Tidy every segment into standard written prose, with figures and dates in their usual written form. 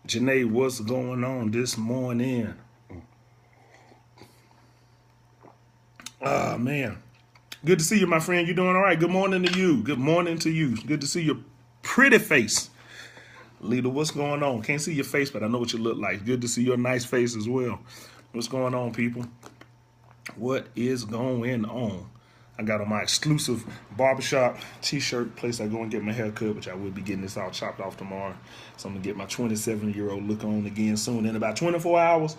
Janae, what's going on this morning? Ah, man. Good to see you, my friend. You doing all right? Good morning to you. Good morning to you. Good to see your pretty face. Leader, what's going on? Can't see your face, but I know what you look like. Good to see your nice face as well. What's going on, people? What is going on? I got on my exclusive barbershop t-shirt place I go and get my hair cut, which I will be getting this all chopped off tomorrow. So I'm going to get my 27-year-old look on again soon in about 24 hours.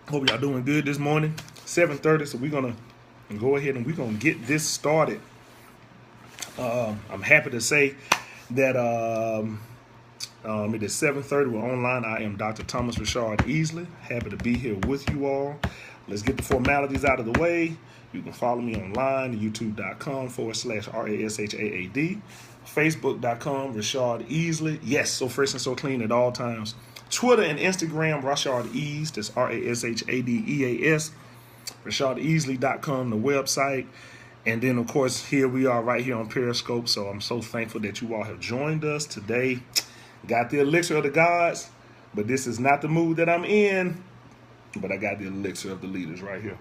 Hope y'all doing good this morning. 7:30, so we're going to go ahead and we're going to get this started. I'm happy to say that it is 7:30. We're online. I am Dr. Thomas Rashard Easley. Happy to be here with you all. Let's get the formalities out of the way. You can follow me online, youtube.com/RASHAAD, facebook.com, Rashard Easley. Yes, so fresh and so clean at all times. Twitter and Instagram, Rashard Ease. That's RASHADEAS. RashardEasley.com, the website. And then, of course, here we are right here on Periscope. So I'm so thankful that you all have joined us today. Got the elixir of the gods, but this is not the mood that I'm in. But I got the elixir of the leaders right here.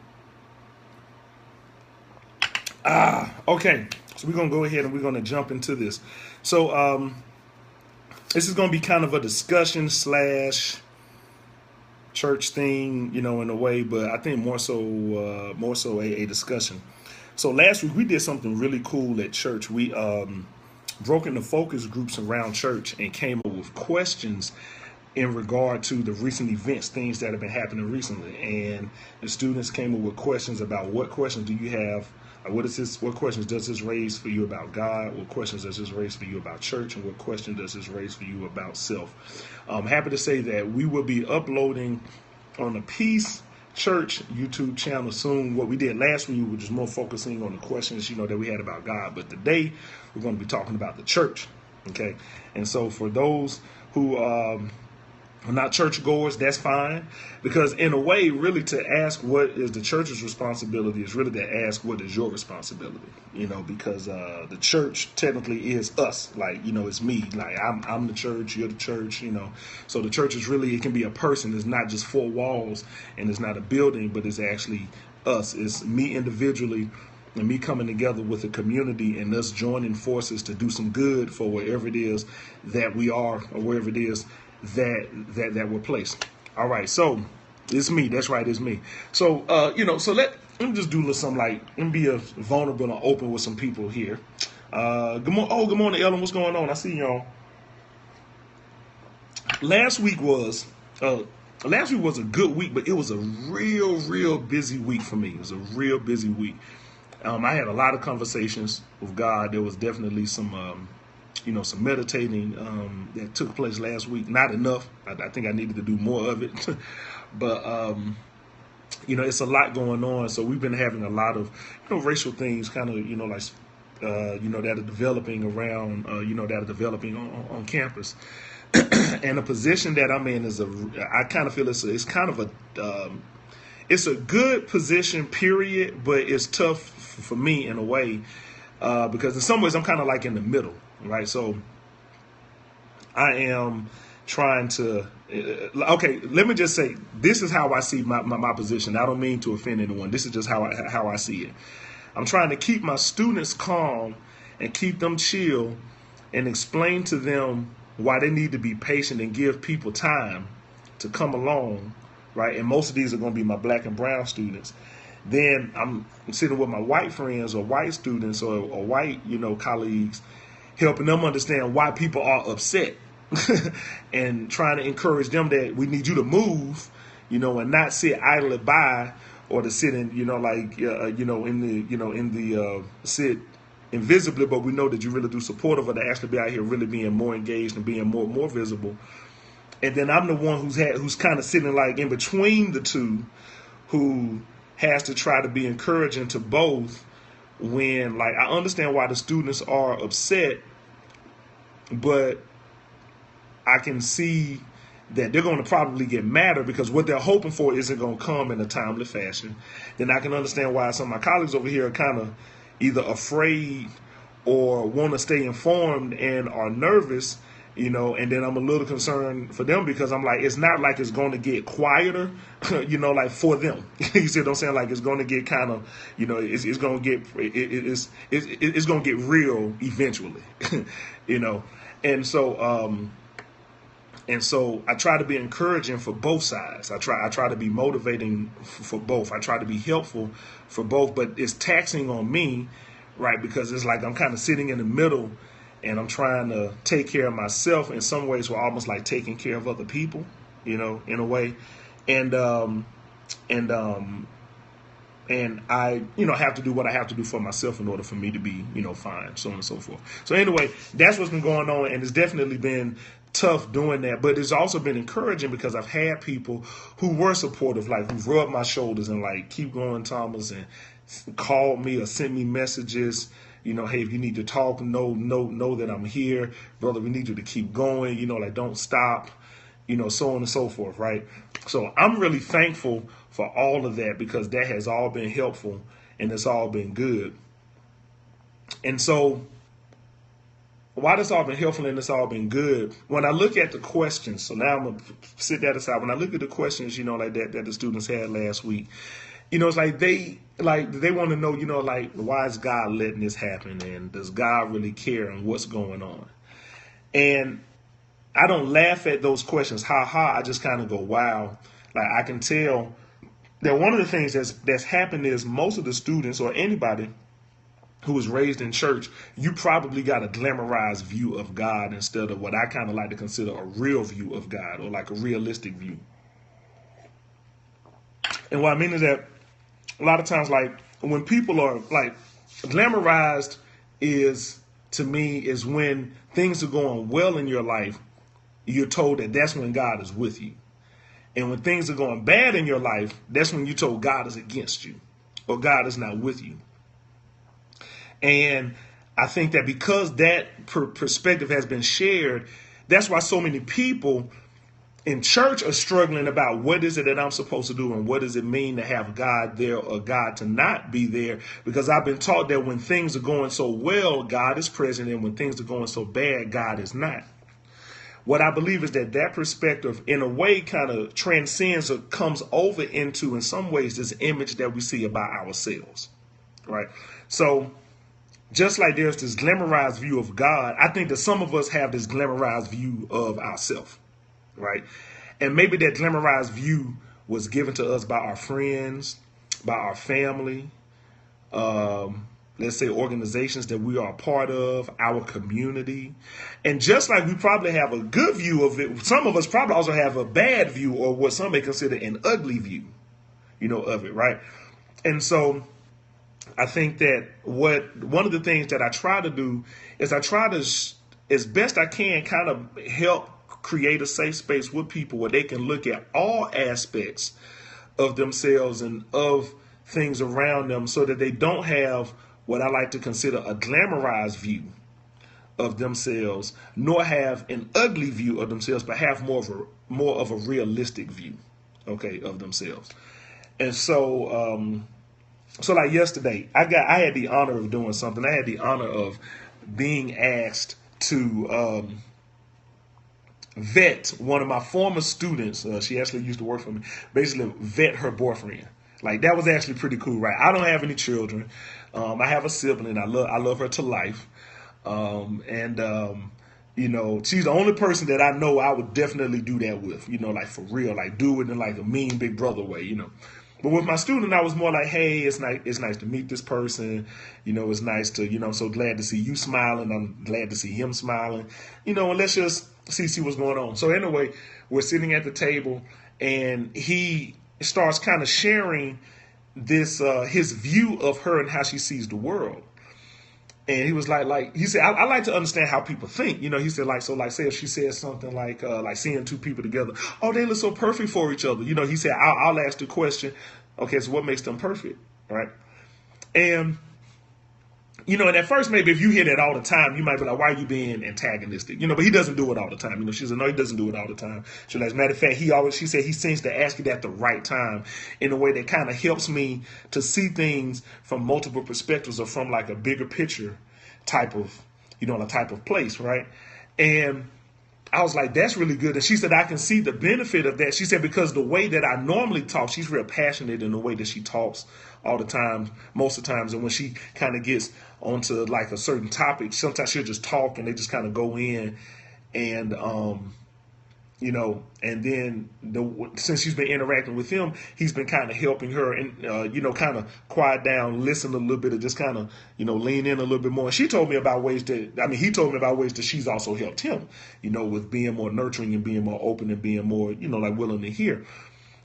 Okay. So we're going to go ahead and we're going to jump into this. So this is going to be kind of a discussion / church thing, in a way, but I think more so a discussion. So last week we did something really cool at church. We broke into focus groups around church and came up with questions in regard to the recent events, things that have been happening recently. And the students came up with questions about what questions do you have? What questions does this raise for you about God? What questions does this raise for you about church? And what question does this raise for you about self? I'm happy to say that we will be uploading on the Peace Church YouTube channel soon. What we did last week was just more focusing on the questions, that we had about God. But today we're going to be talking about the church. Okay. And so for those who are not churchgoers, that's fine. Because in a way, really to ask what is the church's responsibility is really to ask what is your responsibility, because the church technically is us. Like, it's me. Like I'm the church, you're the church, So the church is really, it can be a person. It's not just four walls and it's not a building, but it's actually us. It's me individually and me coming together with a community and us joining forces to do some good for wherever it is that we are or wherever it is that we're placed. All right, so it's me. That's right, it's me. So so let me just do something like let me be vulnerable and open with some people here. Good morning, Ellen. What's going on? I see y'all. Last week was a good week, but it was a real busy week for me. It was a real busy week. I had a lot of conversations with God. There was definitely some some meditating that took place last week. Not enough. I think I needed to do more of it. But, it's a lot going on. So we've been having a lot of, racial things kind of, that are developing around, that are developing on campus. And the position that I'm in is I kind of feel it's kind of it's a good position, period, but it's tough for me in a way because in some ways I'm kind of like in the middle. Right, so I am trying to. Okay, let me just say this is how I see my position. I don't mean to offend anyone. This is just how I see it. I'm trying to keep my students calm and keep them chill, and explain to them why they need to be patient and give people time to come along. Right, and most of these are going to be my black and brown students. Then I'm sitting with my white friends or white students or white colleagues, helping them understand why people are upset and trying to encourage them that we need you to move, and not sit idly by or to sit in, sit invisibly, but we know that you really do support of her to actually be out here really being more engaged and being more visible. And then I'm the one who's kind of sitting like in between the two, who has to try to be encouraging to both when, like, I understand why the students are upset, but I can see that they're going to probably get madder because what they're hoping for isn't going to come in a timely fashion, then I can understand why some of my colleagues over here are kind of either afraid or want to stay informed and are nervous, and then I'm a little concerned for them because I'm like, it's not like it's going to get quieter, like for them. You see what I'm saying? Like it's going to get kind of, it's going to get, it's going to get real eventually, and so, and so I try to be encouraging for both sides. I try to be motivating for both. I try to be helpful for both, but it's taxing on me, right? Because it's like I'm kind of sitting in the middle and I'm trying to take care of myself in some ways we're almost like taking care of other people, in a way. And I, have to do what I have to do for myself in order for me to be, fine, so on and so forth. So anyway, that's what's been going on, and it's definitely been tough doing that, but it's also been encouraging because I've had people who were supportive, like who've rubbed my shoulders and like, keep going, Thomas, and called me or sent me messages, hey, if you need to talk, know that I'm here, brother, we need you to keep going, like don't stop, so on and so forth, right? So I'm really thankful for all of that because that has all been helpful and it's all been good. And so while it's all been helpful and it's all been good, when I look at the questions, so now I'm going to sit that aside. When I look at the questions, like that the students had last week, it's like they want to know, like, why is God letting this happen? And does God really care and what's going on? And I don't laugh at those questions. Ha ha. I just kind of go, wow. Like I can tell that one of the things that's happened is most of the students or anybody who was raised in church, you probably got a glamorized view of God instead of what I kind of like to consider a real view of God or like a realistic view. And what I mean is that a lot of times, like when people are like glamorized is, to me, is when things are going well in your life, you're told that that's when God is with you. And when things are going bad in your life, that's when you're told God is against you or God is not with you. And I think that because that perspective has been shared, that's why so many people in church are struggling about what is it that I'm supposed to do and what does it mean to have God there or God to not be there. Because I've been taught that when things are going so well, God is present, and when things are going so bad, God is not. What I believe is that perspective, in a way, kind of transcends or comes over into, in some ways, this image that we see about ourselves, right? So just like there's this glamorized view of God, I think that some of us have this glamorized view of ourselves, right? And maybe that glamorized view was given to us by our friends, by our family, let's say organizations that we are a part of, our community. And just like we probably have a good view of it, some of us probably also have a bad view or what some may consider an ugly view, of it, right? And so I think that one of the things that I try to do is I try to, as best I can, kind of help create a safe space with people where they can look at all aspects of themselves and of things around them so that they don't have what I like to consider a glamorized view of themselves, nor have an ugly view of themselves, but have more of a realistic view, okay, of themselves. And so, so like yesterday, I had the honor of doing something. I had the honor of being asked to vet one of my former students. She actually used to work for me. Basically, vet her boyfriend. Like that was actually pretty cool, right? I don't have any children. I have a sibling. I love her to life. She's the only person that I know I would definitely do that with. Like for real, like do it in like a mean big brother way. But with my student, I was more like, hey, it's nice to meet this person. It's nice to, I'm so glad to see you smiling. I'm glad to see him smiling. And let's just see what's going on. So anyway, we're sitting at the table and he starts kind of sharing this, his view of her and how she sees the world. And he was like he said, I like to understand how people think. He said, say if she says something like seeing two people together, oh, they look so perfect for each other. He said, I'll ask the question, okay, so what makes them perfect, right? And, And at first, maybe if you hear that all the time, you might be like, why are you being antagonistic? But he doesn't do it all the time. She said, no, he doesn't do it all the time. So as a matter of fact, she said he seems to ask you at the right time in a way that kind of helps me to see things from multiple perspectives or from like a bigger picture type of, a type of place, right? And I was like, that's really good. And she said, I can see the benefit of that. She said, because the way that I normally talk, she's real passionate in the way that she talks all the time, most of the times. And when she kind of gets onto like a certain topic, sometimes she'll just talk and they just kind of go in and, and then since she's been interacting with him, he's been kind of helping her and, kind of quiet down, listen a little bit, and just kind of, lean in a little bit more. And she told me about he told me about ways that she's also helped him, with being more nurturing and being more open and being more, like willing to hear.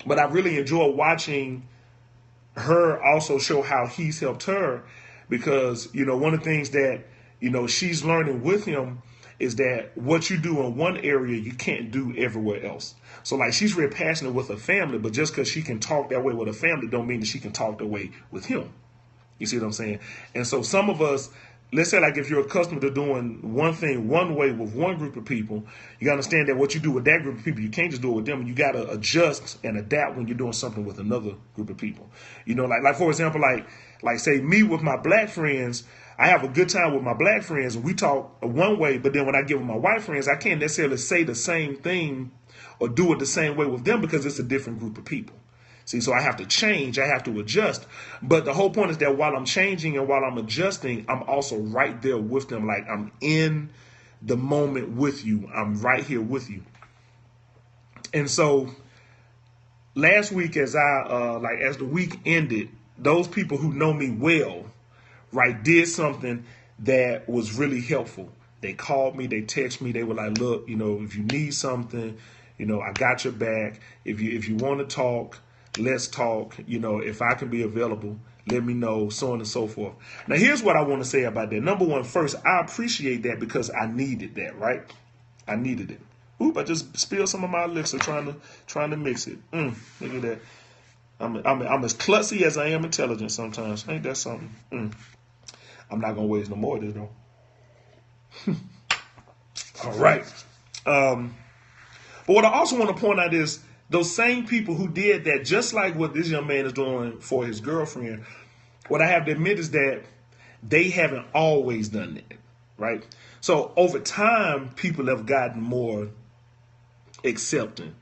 But I really enjoy watching her also show how he's helped her because, one of the things that, she's learning with him is that what you do in one area, you can't do everywhere else. So like she's real passionate with her family, but just because she can talk that way with her family don't mean that she can talk that way with him. You see what I'm saying? And so some of us, let's say like if you're accustomed to doing one thing one way with one group of people, you gotta understand that what you do with that group of people, you can't just do it with them. You gotta adjust and adapt when you're doing something with another group of people. Like for example, like say me with my black friends, I have a good time with my black friends and we talk one way, but then when I get with my white friends, I can't necessarily say the same thing or do it the same way with them because it's a different group of people. See, so I have to change, I have to adjust. But the whole point is that while I'm changing and while I'm adjusting, I'm also right there with them. Like I'm in the moment with you. I'm right here with you. And so last week as the week ended, those people who know me well, right, did something that was really helpful. They called me, they texted me, they were like, look, if you need something, I got your back. If you want to talk, let's talk. If I can be available, let me know, so on and so forth. Now, here's what I want to say about that. Number one, first, I appreciate that because I needed that, right? I needed it. Oop, I just spilled some of my elixir trying to mix it. Look at that. I'm as klutzy as I am intelligent sometimes. Ain't that something? I'm not going to waste no more of this, though. All right. But what I also want to point out is those same people who did that, just like what this young man is doing for his girlfriend, what I have to admit is that they haven't always done that, right? So over time, people have gotten more accepting.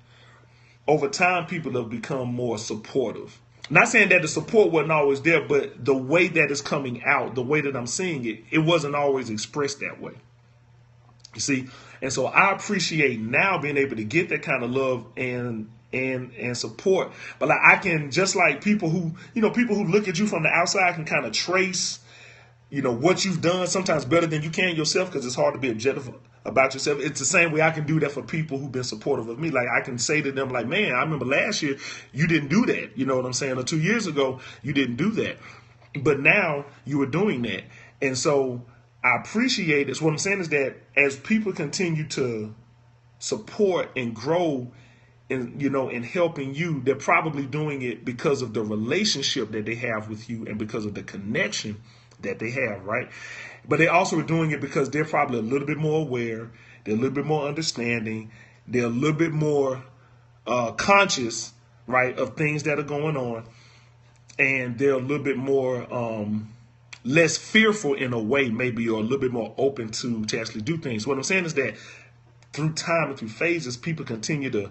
Over time, people have become more supportive. Not saying that the support wasn't always there, but the way that it's coming out, the way that I'm seeing it, it wasn't always expressed that way. You see? And so I appreciate now being able to get that kind of love and support. But like I can, just like people who look at you from the outside can kind of trace, what you've done sometimes better than you can yourself because it's hard to be objective about yourself. It's the same way I can do that for people who've been supportive of me. Like I can say to them like, man, I remember last year you didn't do that. You know what I'm saying? Or 2 years ago, you didn't do that. But now you are doing that. And so I appreciate it. So what I'm saying is that as people continue to support and grow in helping you, they're probably doing it because of the relationship that they have with you and because of the connection that they have, right? But they also are doing it because they're probably a little bit more aware, they're a little bit more understanding, they're a little bit more conscious, right, of things that are going on, and they're a little bit more less fearful in a way, maybe, or a little bit more open to actually do things. What I'm saying is that through time and through phases, people continue to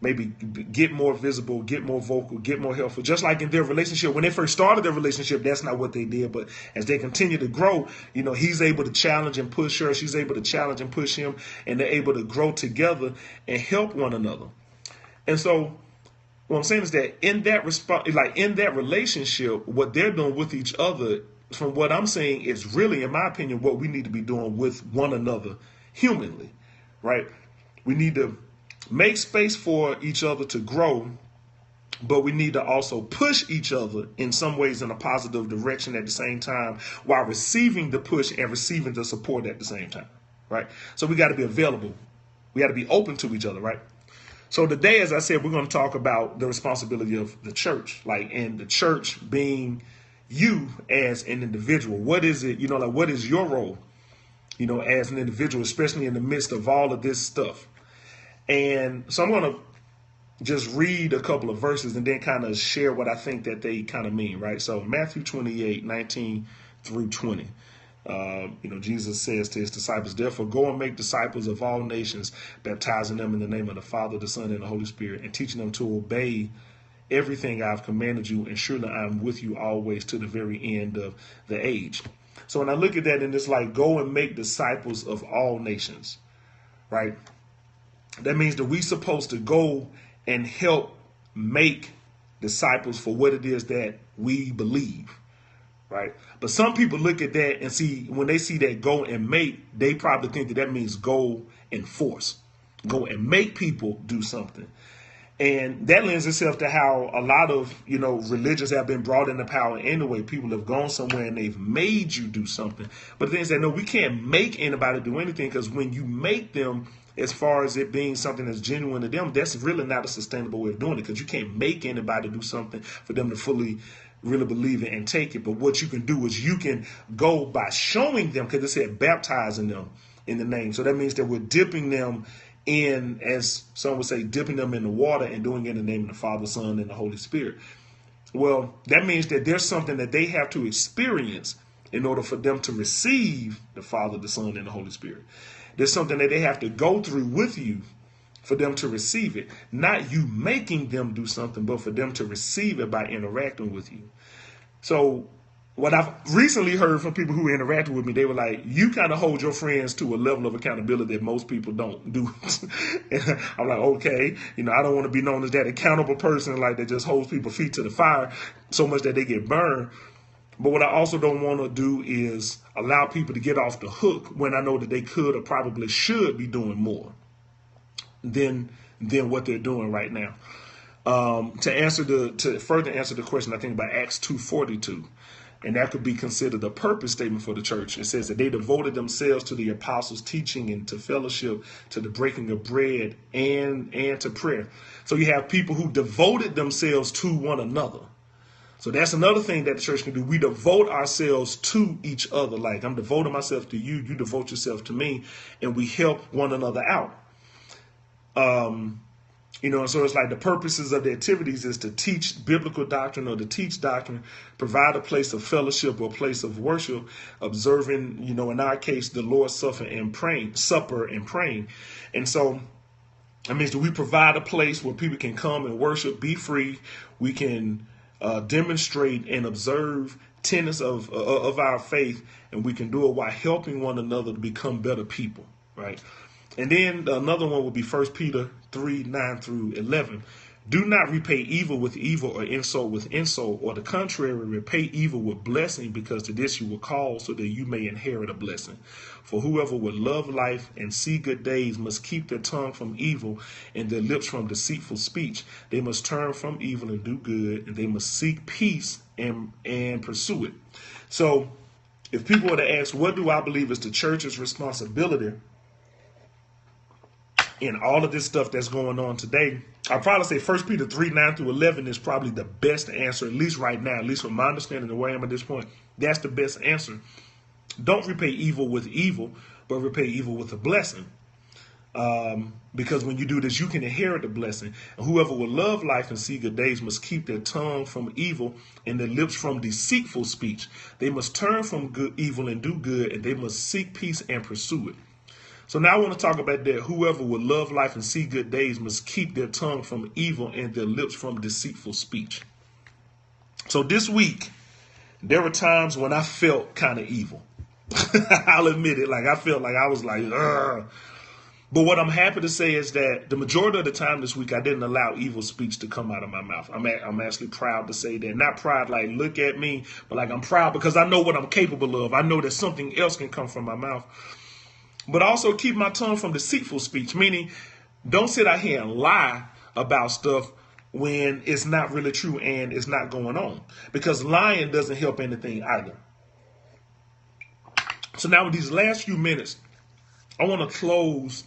maybe get more visible, get more vocal, get more helpful. Just like in their relationship, when they first started their relationship, that's not what they did. But as they continue to grow, he's able to challenge and push her. She's able to challenge and push him. And they're able to grow together and help one another. And so what I'm saying is that in that relationship, what they're doing with each other, from what I'm saying, is really, in my opinion, what we need to be doing with one another humanly, right? We need to make space for each other to grow, but we need to also push each other in some ways in a positive direction at the same time while receiving the push and receiving the support at the same time, right? So we got to be available. We got to be open to each other, right? So today, as I said, we're going to talk about the responsibility of the church, and the church being, you as an individual. What is it, like what is your role, as an individual, especially in the midst of all of this stuff? And so I'm going to just read a couple of verses and then kind of share what I think that they kind of mean, right? So Matthew 28:19 through 20. Jesus says to his disciples, therefore go and make disciples of all nations, baptizing them in the name of the Father, the Son, and the Holy Spirit, and teaching them to obey everything I've commanded you, and surely I'm with you always to the very end of the age. So when I look at that, and it's like, go and make disciples of all nations, right? That means that we're supposed to go and help make disciples for what it is that we believe, right? But some people look at that and see, when they see that go and make, they probably think that that means go and force, go and make people do something. And that lends itself to how a lot of, religions have been brought into power anyway. People have gone somewhere and they've made you do something. But the thing is that, no, we can't make anybody do anything, because when you make them, as far as it being something that's genuine to them, that's really not a sustainable way of doing it, because you can't make anybody do something for them to fully really believe it and take it. But what you can do is you can go by showing them, because it said baptizing them in the name. So that means that we're dipping them in, as some would say, dipping them in the water and doing it in the name of the Father, Son, and the Holy Spirit. Well, that means that there's something that they have to experience in order for them to receive the Father, the Son, and the Holy Spirit. There's something that they have to go through with you for them to receive it. Not you making them do something, but for them to receive it by interacting with you. So what I've recently heard from people who interacted with me, they were like, you kind of hold your friends to a level of accountability that most people don't do. And I'm like, okay, I don't want to be known as that accountable person, like that just holds people's feet to the fire so much that they get burned. But what I also don't want to do is allow people to get off the hook when I know that they could or probably should be doing more than what they're doing right now. To further answer the question, I think about Acts 2:42. And that could be considered a purpose statement for the church. It says that they devoted themselves to the apostles' teaching and to fellowship, to the breaking of bread, and to prayer. So you have people who devoted themselves to one another. So that's another thing that the church can do. We devote ourselves to each other. Like, I'm devoting myself to you, you devote yourself to me, and we help one another out. And so it's like the purposes of the activities is to teach biblical doctrine, or to teach doctrine, provide a place of fellowship or a place of worship, observing, in our case, the Lord's Supper and praying. And so that means that we provide a place where people can come and worship, be free. We can demonstrate and observe tenets of our faith, and we can do it while helping one another to become better people, right? And then another one would be 1 Peter 3:9 through 11. Do not repay evil with evil or insult with insult, or the contrary, repay evil with blessing, because to this you were called, so that you may inherit a blessing. For whoever would love life and see good days must keep their tongue from evil and their lips from deceitful speech. They must turn from evil and do good, and they must seek peace and pursue it. So if people were to ask, what do I believe is the church's responsibility in all of this stuff that's going on today, I'd probably say 1 Peter 3:9 through 11 is probably the best answer, at least right now, at least from my understanding of where I am at this point. That's the best answer. Don't repay evil with evil, but repay evil with a blessing. Because when you do this, you can inherit the blessing. And whoever will love life and see good days must keep their tongue from evil and their lips from deceitful speech. They must turn from evil and do good, and they must seek peace and pursue it. So now I want to talk about that. Whoever would love life and see good days must keep their tongue from evil and their lips from deceitful speech. So this week, there were times when I felt kind of evil. I'll admit it. Like, I felt like I was like, ugh. But what I'm happy to say is that the majority of the time this week, I didn't allow evil speech to come out of my mouth. I'm actually proud to say that. Not proud like, look at me, but like, I'm proud because I know what I'm capable of. I know that something else can come from my mouth. But also keep my tongue from deceitful speech, meaning don't sit out here and lie about stuff when it's not really true and it's not going on. Because lying doesn't help anything either. So now with these last few minutes, I want to close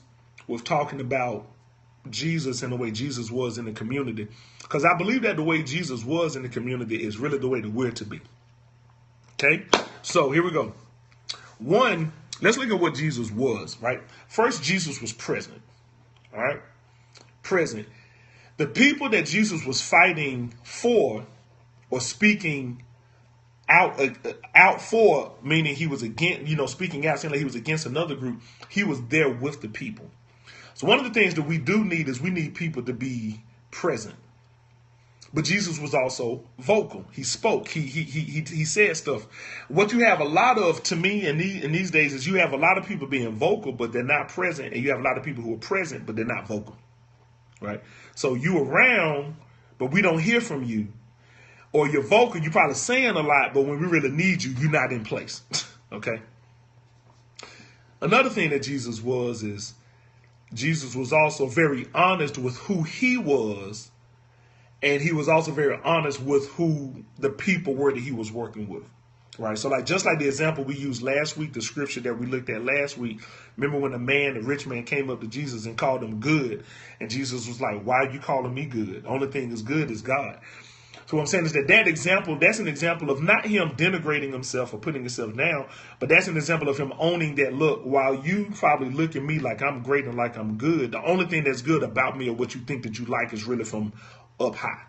with talking about Jesus and the way Jesus was in the community. Because I believe that the way Jesus was in the community is really the way that we're to be. Okay, so here we go. One, let's look at what Jesus was, right? First, Jesus was present, all right? Present. The people that Jesus was fighting for or speaking out for, meaning he was against, speaking out, saying that he was against another group, he was there with the people. So one of the things that we do need is we need people to be present. But Jesus was also vocal. He spoke. He said stuff. What you have a lot of, to me, in these days, is you have a lot of people being vocal, but they're not present, and you have a lot of people who are present, but they're not vocal, right? So you around, but we don't hear from you, or you're vocal. You're probably saying a lot, but when we really need you, you're not in place. Okay. Another thing that Jesus was is Jesus was also very honest with who he was. And he was also very honest with who the people were that he was working with, right? So just like the example we used last week, the scripture that we looked at last week, remember when the rich man came up to Jesus and called him good. And Jesus was like, why are you calling me good? The only thing that's good is God. So what I'm saying is that example, that's an example of not him denigrating himself or putting himself down, but that's an example of him owning that, look, while you probably look at me like I'm great and like I'm good, the only thing that's good about me or what you think that you like is really from up high.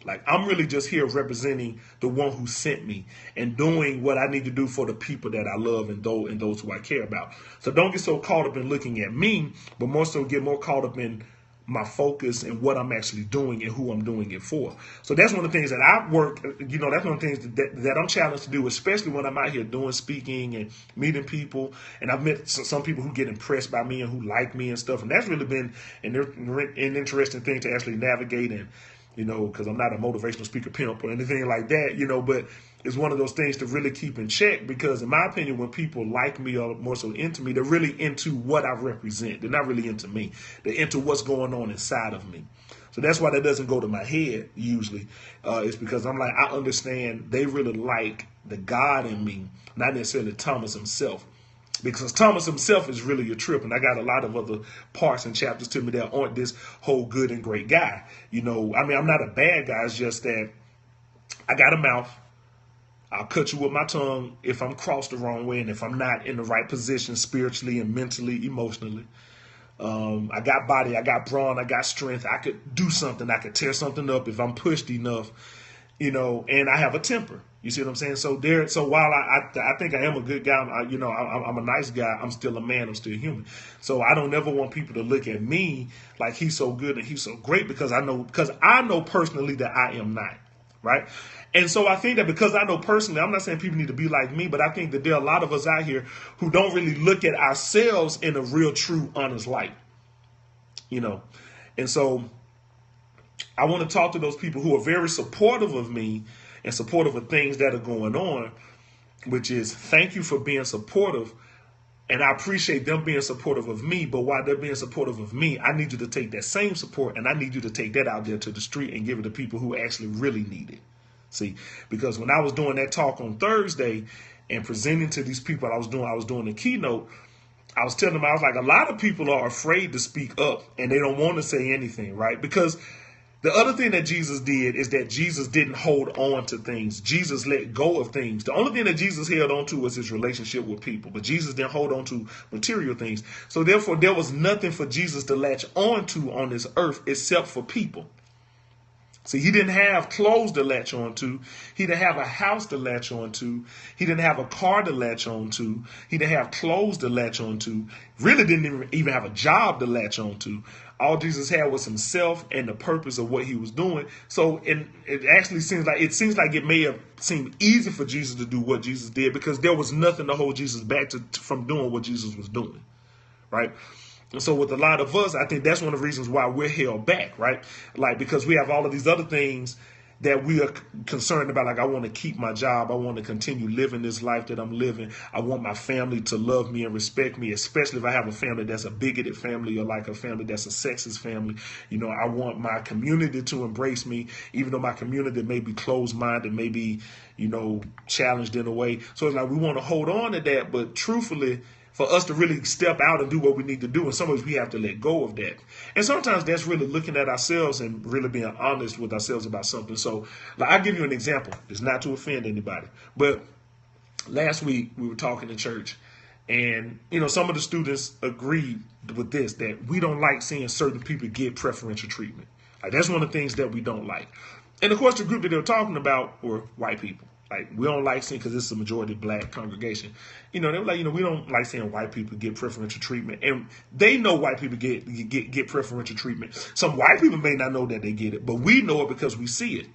Like, I'm really just here representing the one who sent me and doing what I need to do for the people that I love and those who I care about. So don't get so caught up in looking at me, but more so get more caught up in my focus and what I'm actually doing and who I'm doing it for. So that's one of the things that I work, that's one of the things that I'm challenged to do, especially when I'm out here doing speaking and meeting people. And I've met some people who get impressed by me and who like me and stuff. And that's really been an interesting thing to actually navigate and, because I'm not a motivational speaker pimp or anything like that, but it's one of those things to really keep in check because, in my opinion, when people like me or more so into me, they're really into what I represent. They're not really into me. They're into what's going on inside of me. So that's why that doesn't go to my head usually. It's because I'm like, I understand they really like the God in me, not necessarily Thomas himself. Because Thomas himself is really a trip, and I got a lot of other parts and chapters to me that aren't this whole good and great guy. I'm not a bad guy. It's just that I got a mouth. I'll cut you with my tongue if I'm crossed the wrong way and if I'm not in the right position spiritually and mentally, emotionally. I got body, I got brawn, I got strength. I could do something. I could tear something up if I'm pushed enough, and I have a temper. You see what I'm saying? So while I think I am a good guy, I'm a nice guy, I'm still a man, I'm still human. So I don't ever want people to look at me like he's so good and he's so great because I know personally that I am not, right? And so I think that because I know personally, I'm not saying people need to be like me, but I think that there are a lot of us out here who don't really look at ourselves in a real, true, honest light, And so I want to talk to those people who are very supportive of me and supportive of things that are going on, which is thank you for being supportive. And I appreciate them being supportive of me. But while they're being supportive of me, I need you to take that same support and I need you to take that out there to the street and give it to people who actually really need it. See, because when I was doing that talk on Thursday and presenting to these people, I was doing a keynote. I was telling them, I was like, a lot of people are afraid to speak up and they don't want to say anything, right? Because the other thing that Jesus did is that Jesus didn't hold on to things. Jesus let go of things. The only thing that Jesus held on to was his relationship with people. But Jesus didn't hold on to material things. So therefore, there was nothing for Jesus to latch on to on this earth except for people. See, he didn't have clothes to latch on to. He didn't have a house to latch on to. He didn't have a car to latch on to. He didn't have clothes to latch on to. Really didn't even have a job to latch on to. All Jesus had was himself and the purpose of what he was doing. So it actually seems like it may have seemed easy for Jesus to do what Jesus did because there was nothing to hold Jesus back from doing what Jesus was doing, right? And so with a lot of us, I think that's one of the reasons why we're held back, right? Like, because we have all of these other things that we are concerned about. Like, I want to keep my job. I want to continue living this life that I'm living. I want my family to love me and respect me, especially if I have a family that's a bigoted family or like a family that's a sexist family. I want my community to embrace me, even though my community may be closed-minded, may be, challenged in a way. So it's like we want to hold on to that, but truthfully, for us to really step out and do what we need to do. And some ways we have to let go of that. And sometimes that's really looking at ourselves and really being honest with ourselves about something. So I'll give you an example. It's not to offend anybody. But last week we were talking in church, and some of the students agreed with this, that we don't like seeing certain people get preferential treatment. Like, that's one of the things that we don't like. And of course, the group that they were talking about were white people. Like, we don't like seeing, because this is a majority black congregation. They were like, we don't like seeing white people get preferential treatment. And they know white people get preferential treatment. Some white people may not know that they get it, but we know it because we see it.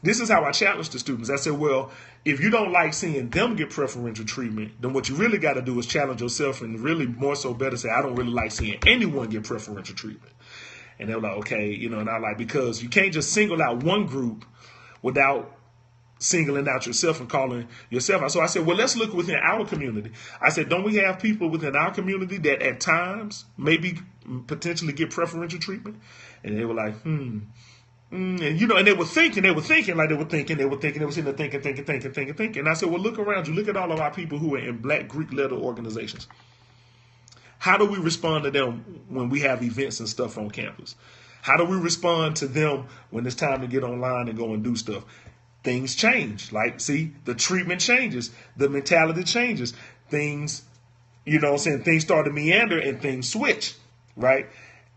This is how I challenge the students. I said, well, if you don't like seeing them get preferential treatment, then what you really got to do is challenge yourself, and really more so better say, I don't really like seeing anyone get preferential treatment. And they were like, okay, and I like, because you can't just single out one group without singling out yourself and calling yourself out. So I said, well, let's look within our community. I said, don't we have people within our community that at times maybe potentially get preferential treatment? And they were like, and they were thinking, they were sitting there thinking. And I said, well, look around you. Look at all of our people who are in black Greek letter organizations. How do we respond to them when we have events and stuff on campus? How do we respond to them when it's time to get online and go and do stuff? Things change. Like, see, the treatment changes. The mentality changes. Things, things start to meander and things switch, right?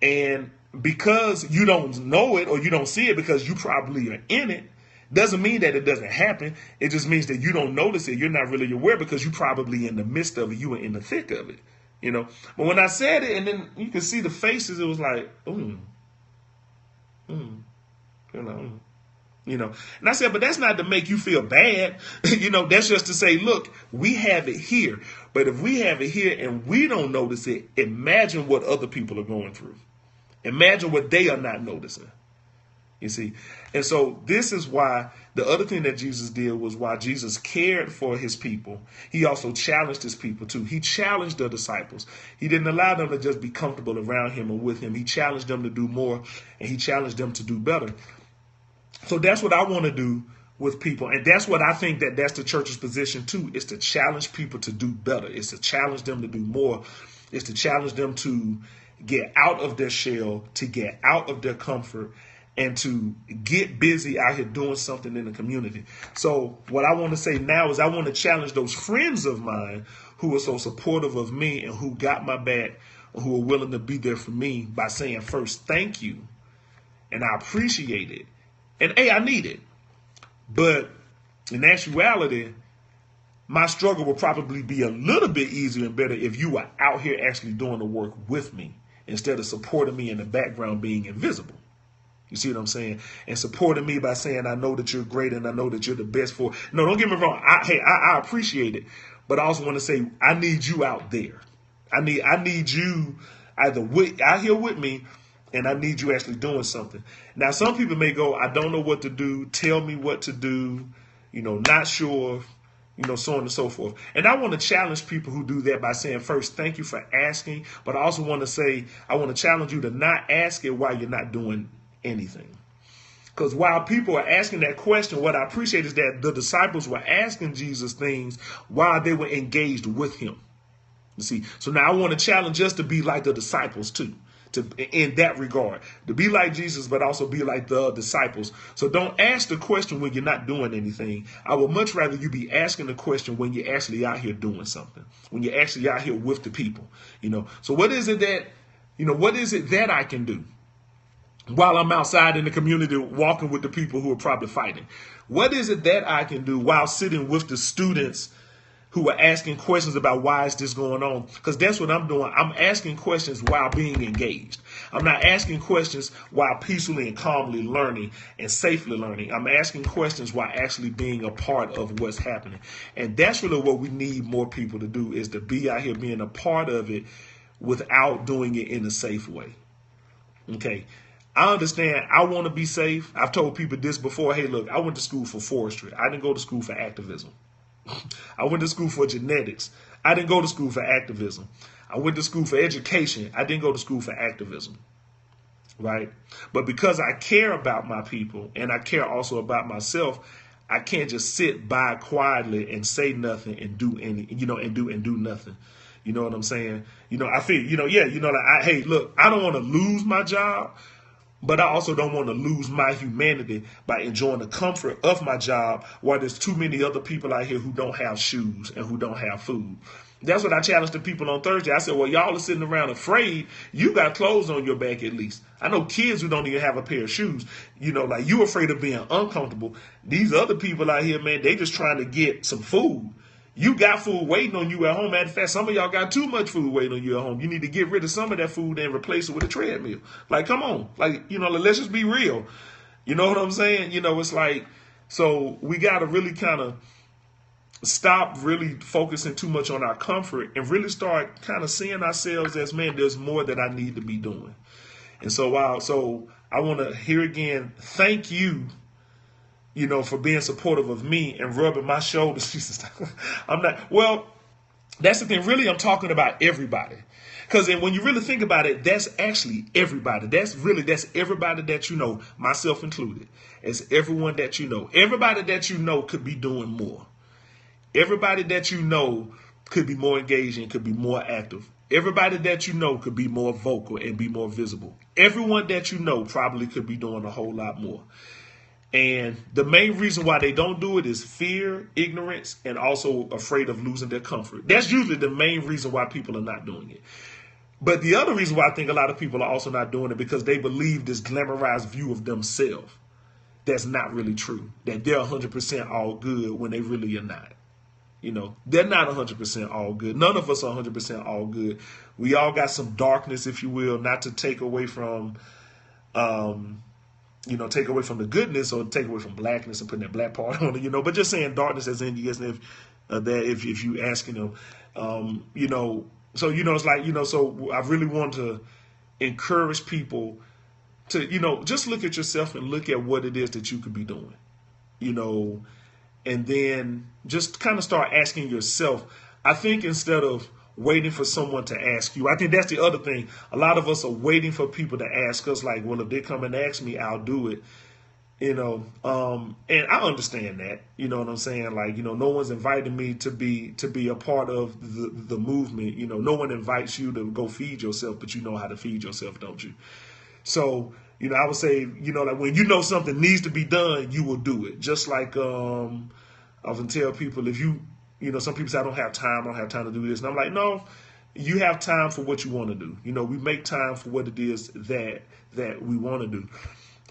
And because you don't know it or you don't see it because you probably are in it, doesn't mean that it doesn't happen. It just means that you don't notice it. You're not really aware because you're probably in the midst of it. You were in the thick of it, But when I said it, and then you can see the faces, it was like, And I said, but that's not to make you feel bad. That's just to say, look, we have it here. But if we have it here and we don't notice it, imagine what other people are going through. Imagine what they are not noticing. You see? And so this is why the other thing that Jesus did was, why Jesus cared for his people, he also challenged his people too. He challenged the disciples. He didn't allow them to just be comfortable around him or with him. He challenged them to do more, and he challenged them to do better. So that's what I want to do with people. And that's what I think that's the church's position too, is to challenge people to do better. It's to challenge them to do more. It's to challenge them to get out of their shell, to get out of their comfort, and to get busy out here doing something in the community. So what I want to say now is I want to challenge those friends of mine who are so supportive of me and who got my back, who are willing to be there for me, by saying first, thank you. And I appreciate it. And hey, I need it. But in actuality, my struggle will probably be a little bit easier and better if you are out here actually doing the work with me, instead of supporting me in the background being invisible. You see what I'm saying? And supporting me by saying, I know that you're great and I know that you're the best for. No, don't get me wrong. I appreciate it. But I also want to say, I need you out there. I need you either out here with me, and I need you actually doing something. Now, some people may go, I don't know what to do. Tell me what to do. Not sure, so on and so forth. And I want to challenge people who do that by saying, first, thank you for asking. But I also want to say, I want to challenge you to not ask it while you're not doing anything. Because while people are asking that question, what I appreciate is that the disciples were asking Jesus things while they were engaged with him. You see, so now I want to challenge us to be like the disciples too. In that regard, to be like Jesus, but also be like the disciples. So don't ask the question when you're not doing anything. I would much rather you be asking the question when you're actually out here doing something, when you're actually out here with the people. So what is it that I can do while I'm outside in the community walking with the people who are probably fighting? What is it that I can do while sitting with the students who are asking questions about why is this going on? Because that's what I'm doing. I'm asking questions while being engaged. I'm not asking questions while peacefully and calmly learning and safely learning. I'm asking questions while actually being a part of what's happening. And that's really what we need more people to do, is to be out here being a part of it without doing it in a safe way. Okay. I understand. I want to be safe. I've told people this before. Hey, look, I went to school for forestry. I didn't go to school for activism. I went to school for genetics. I didn't go to school for activism. I went to school for education. I didn't go to school for activism. Right? But because I care about my people and I care also about myself, I can't just sit by quietly and say nothing and do nothing. You know what I'm saying? I feel, hey, look, I don't want to lose my job, But I also don't want to lose my humanity by enjoying the comfort of my job while there's too many other people out here who don't have shoes and who don't have food. That's what I challenged the people on Thursday. I said, well, y'all are sitting around afraid. You got clothes on your back at least. I know kids who don't even have a pair of shoes. You know, like you afraid of being uncomfortable. These other people out here, man, they just trying to get some food. You got food waiting on you at home. Matter of fact, some of y'all got too much food waiting on you at home. You need to get rid of some of that food and replace it with a treadmill. Like, come on. Like, you know, let's just be real. You know what I'm saying? You know, it's like, so we got to really kind of stop really focusing too much on our comfort and really start kind of seeing ourselves as, man, there's more that I need to be doing. And so I want to hear again, thank you, you know, for being supportive of me and rubbing my shoulders. I'm not, well, that's the thing. Really, I'm talking about everybody. Because when you really think about it, that's actually everybody. That's everybody that you know, myself included. It's everyone that you know. Everybody that you know could be doing more. Everybody that you know could be more engaging, could be more active. Everybody that you know could be more vocal and be more visible. Everyone that you know probably could be doing a whole lot more. And the main reason why they don't do it is fear, ignorance, and also afraid of losing their comfort. That's usually the main reason why people are not doing it. But the other reason why I think a lot of people are also not doing it because they believe this glamorized view of themselves that's not really true, that they're 100% all good when they really are not. You know, they're not 100% all good. None of us are 100% all good. We all got some darkness, if you will, not to take away from, take away from the goodness or take away from blackness and putting that black part on it, you know, but just saying darkness as in, yes, if you asking them, so, you know, it's like, you know, so I really want to encourage people to, you know, just look at yourself and look at what it is that you could be doing, you know, and then just kind of start asking yourself. I think instead of waiting for someone to ask you, I think that's the other thing. A lot of us are waiting for people to ask us, like, well, if they come and ask me, I'll do it. You know, and I understand that, you know what I'm saying? Like, you know, no one's inviting me to be a part of the movement. You know, no one invites you to go feed yourself, but you know how to feed yourself, don't you? So, you know, I would say, you know, like when you know something needs to be done, you will do it. Just like I often tell people, if you know, some people say, I don't have time to do this. And I'm like, no, you have time for what you want to do. You know, we make time for what it is that we want to do.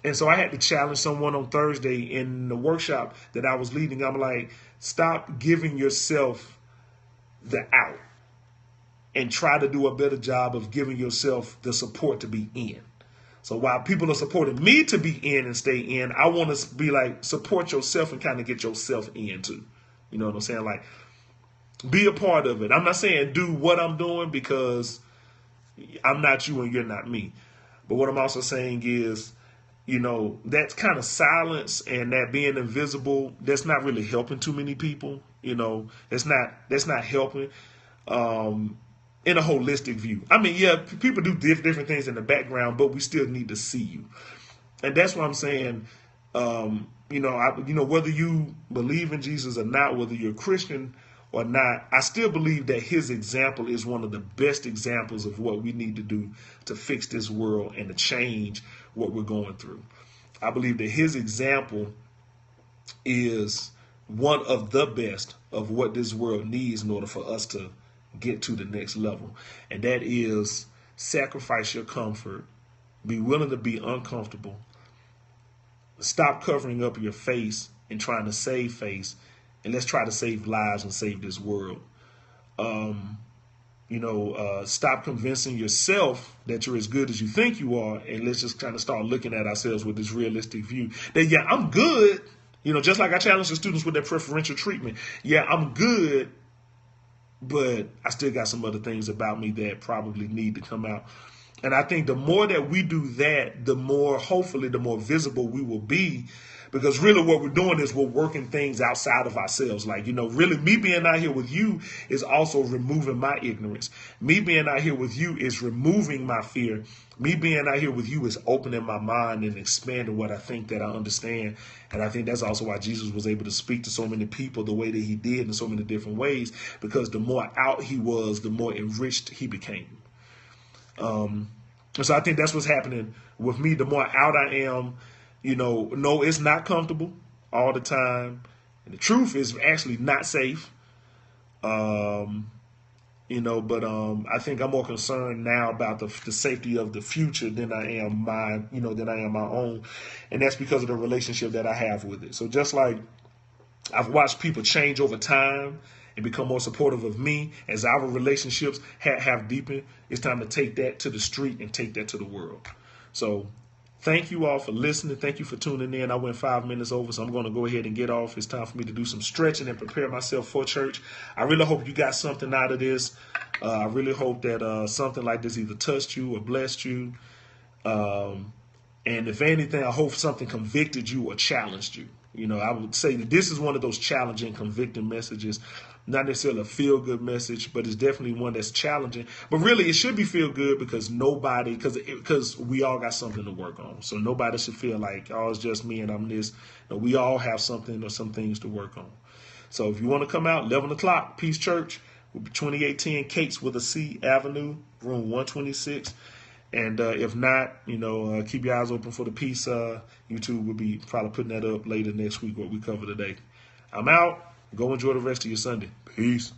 And so I had to challenge someone on Thursday in the workshop that I was leading. I'm like, stop giving yourself the out and try to do a better job of giving yourself the support to be in. So while people are supporting me to be in and stay in, I want to be like, support yourself and kind of get yourself in too. You know what I'm saying? Like, be a part of it. I'm not saying do what I'm doing because I'm not you and you're not me. But what I'm also saying is, you know, that kind of silence and that being invisible, that's not really helping too many people. You know, that's not helping in a holistic view. I mean, yeah, people do different things in the background, but we still need to see you. And that's what I'm saying. Whether you believe in Jesus or not, whether you're a Christian or not, I still believe that his example is one of the best examples of what we need to do to fix this world and to change what we're going through. I believe that his example is one of the best of what this world needs in order for us to get to the next level. And that is sacrifice your comfort, be willing to be uncomfortable, stop covering up your face and trying to save face, and let's try to save lives and save this world. Stop convincing yourself that you're as good as you think you are, and let's just kind of start looking at ourselves with this realistic view that, yeah, I'm good. You know, just like I challenge the students with that preferential treatment. Yeah, I'm good, but I still got some other things about me that probably need to come out. And I think the more that we do that, the more, hopefully, the more visible we will be. Because really what we're doing is we're working things outside of ourselves. Like, you know, really me being out here with you is also removing my ignorance. Me being out here with you is removing my fear. Me being out here with you is opening my mind and expanding what I think that I understand. And I think that's also why Jesus was able to speak to so many people the way that he did in so many different ways. Because the more out he was, the more enriched he became. So I think that's what's happening with me, the more out I am, no, it's not comfortable all the time. And the truth is actually not safe. But I think I'm more concerned now about the safety of the future than I am my own. And that's because of the relationship that I have with it. So just like I've watched people change over time and become more supportive of me as our relationships have deepened, it's time to take that to the street and take that to the world. So thank you all for listening. Thank you for tuning in. I went 5 minutes over, so I'm going to go ahead and get off. It's time for me to do some stretching and prepare myself for church. I really hope you got something out of this. I really hope that something like this either touched you or blessed you. And if anything, I hope something convicted you or challenged you. I would say that this is one of those challenging, convicting messages. Not necessarily a feel-good message, but it's definitely one that's challenging. But really, it should be feel-good because because we all got something to work on. So nobody should feel like, oh, it's just me and I'm this. No, we all have something or some things to work on. So if you want to come out, 11 o'clock, Peace Church, 2810 Cates with a C Avenue, room 126. And if not, keep your eyes open for the piece. YouTube will be probably putting that up later next week, what we cover today. I'm out. Go enjoy the rest of your Sunday. Peace.